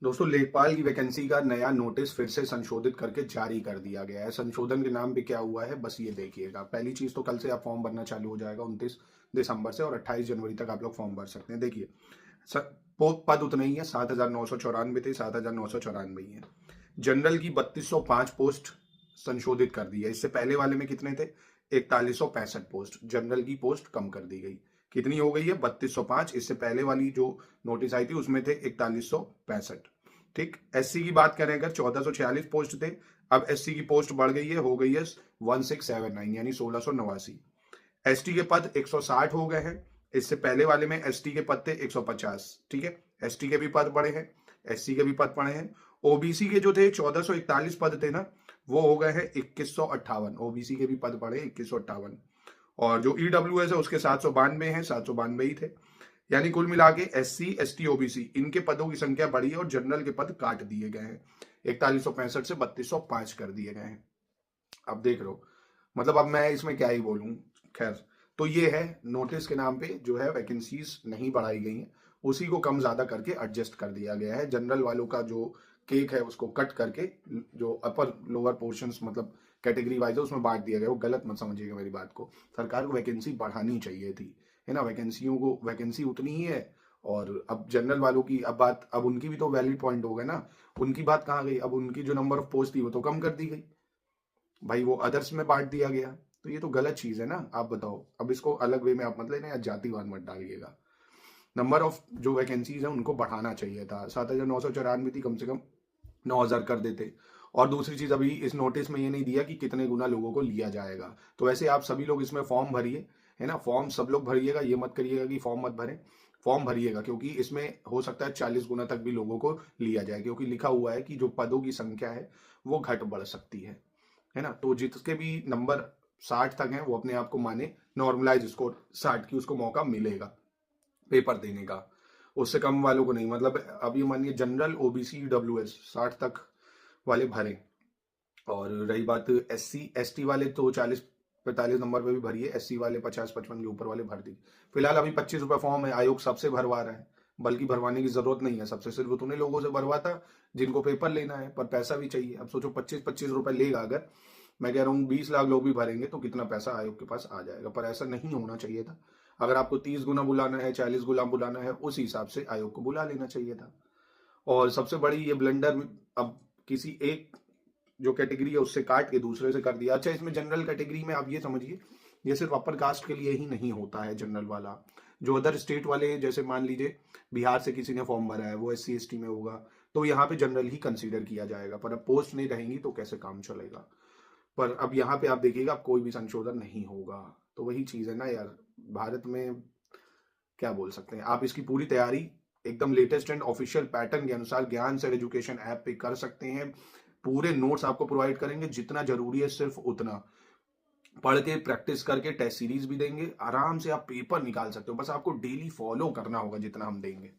दोस्तों लेखपाल की वैकेंसी का नया नोटिस फिर से संशोधित करके जारी कर दिया गया है। संशोधन के नाम पे क्या हुआ है बस ये देखिएगा। पहली चीज तो कल से आप फॉर्म भरना चालू हो जाएगा 29 दिसंबर से, और 28 जनवरी तक आप लोग फॉर्म भर सकते हैं। देखिए पद उतने ही है, 7,994 थे, 7,994 ही है। जनरल की 3205 पोस्ट संशोधित कर दी है। इससे पहले वाले में कितने थे? 4165 पोस्ट। जनरल की पोस्ट कम कर दी गई। कितनी हो गई है? 3205। इससे पहले वाली जो नोटिस आई थी उसमें थे 4165। ठीक। एससी की बात करें अगर 1446 पोस्ट थे, अब एससी की पोस्ट बढ़ गई है, हो गई है 1679 यानी 1689। एसटी के पद 160 हो गए हैं। इससे पहले वाले में एसटी के पद थे 150। ठीक है, एसटी के भी पद बढ़े हैं, एससी के भी पद बढ़े हैं। ओबीसी के जो थे 1441 पद थे ना, वो हो गए हैं 2158। ओबीसी के भी पद बढ़े 2158। और जो ईडब्ल्यूएस है उसके 792 हैं, 792 ही थे। यानी कुल मिला के एससी एसटी ओबीसी इनके पदों की संख्या बढ़ी है और जनरल के पद काट दिए गए हैं। 4165 से 3205 कर दिए गए हैं। अब देख लो, मतलब अब मैं इसमें क्या ही बोलूं। खैर, तो ये है नोटिस के नाम पे जो है वैकेंसीज नहीं बढ़ाई गई हैं, उसी को कम ज्यादा करके एडजस्ट कर दिया गया है। जनरल वालों का जो केक है उसको कट करके जो अपर लोअर पोर्शंस मतलब कैटेगरी वाइज है उसमें बांट दिया गया। वो गलत मत समझिएगा मेरी बात को। सरकार को वैकेंसी बढ़ानी चाहिए थी, है ना। वैकेंसियों को वैकेंसी उतनी ही है। और अब जनरल वालों की अब बात, अब उनकी भी तो वैलिड पॉइंट हो गए ना। उनकी बात कहाँ गई? अब उनकी जो नंबर ऑफ पोस्ट थी वो तो कम कर दी गई भाई, वो अदर्स में बांट दिया गया। तो ये तो गलत चीज है ना। आप बताओ, अब इसको अलग वे में आप मत लेना या जातिवाद मत डालिएगा। नंबर ऑफ जो वैकेंसीज है उनको बढ़ाना चाहिए था। 7,994 थी, कम से कम 9,000 कर देते। और दूसरी चीज, अभी इस नोटिस में ये नहीं दिया कि कितने गुना लोगों को लिया जाएगा। तो वैसे आप सभी लोग इसमें फॉर्म भरिए, है ना। फॉर्म सब लोग भरिएगा, ये मत करिएगा कि फॉर्म मत भरें। फॉर्म भरिएगा, क्योंकि इसमें हो सकता है 40 गुना तक भी लोगों को लिया जाए, क्योंकि लिखा हुआ है कि जो पदों की संख्या है वो घट बढ़ सकती है ना। तो जिसके भी नंबर 60 तक हैं वो अपने आप को माने नॉर्मलाइज स्कोर 60 की, उसको मौका मिलेगा पेपर देने का। उससे कम वालों को नहीं। मतलब अब ये मानिए जनरल ओबीसी डब्ल्यूएस 60 तक वाले भरे। और रही बात एससी एसटी वाले, तो 40-45 नंबर पे भी भरिए। एससी वाले 50-55 के ऊपर वाले भर दी। फिलहाल अभी 25 रुपए फॉर्म है, आयोग सबसे भरवा रहा है। बल्कि भरवाने की जरूरत नहीं है सबसे, सिर्फ उतने लोगों से भरवाता जिनको पेपर लेना है, पर पैसा भी चाहिए। अब सोचो 25-25 रुपए लेगा अगर, मैं कह रहा हूँ 20 लाख लोग भी भरेंगे तो कितना पैसा आयोग के पास आ जाएगा। पर ऐसा नहीं होना चाहिए था। अगर आपको 30 गुना बुलाना है, 40 गुना बुलाना है, उस हिसाब से आयोग को बुला लेना चाहिए था। और सबसे बड़ी ये ब्लंडर अब किसी एक जो कैटेगरी है उससे काट के दूसरे से कर दिया। अच्छा, इसमें जनरल कैटेगरी में आप ये समझिए, ये सिर्फ अपर कास्ट के लिए ही नहीं होता है जनरल वाला। जो अदर स्टेट वाले, जैसे मान लीजिए बिहार से किसी ने फॉर्म भरा है, वो एससी एसटी में होगा, तो यहाँ पे जनरल ही कंसीडर किया जाएगा। पर अब पोस्ट नहीं रहेंगी तो कैसे काम चलेगा। पर अब यहाँ पे आप देखिएगा, अब कोई भी संशोधन नहीं होगा। तो वही चीज है ना यार, भारत में क्या बोल सकते हैं। आप इसकी पूरी तैयारी एकदम लेटेस्ट एंड ऑफिशियल पैटर्न के अनुसार ज्ञान सर एजुकेशन ऐप पे कर सकते हैं। पूरे नोट्स आपको प्रोवाइड करेंगे, जितना जरूरी है सिर्फ उतना पढ़ के प्रैक्टिस करके टेस्ट सीरीज भी देंगे। आराम से आप पेपर निकाल सकते हो, बस आपको डेली फॉलो करना होगा जितना हम देंगे।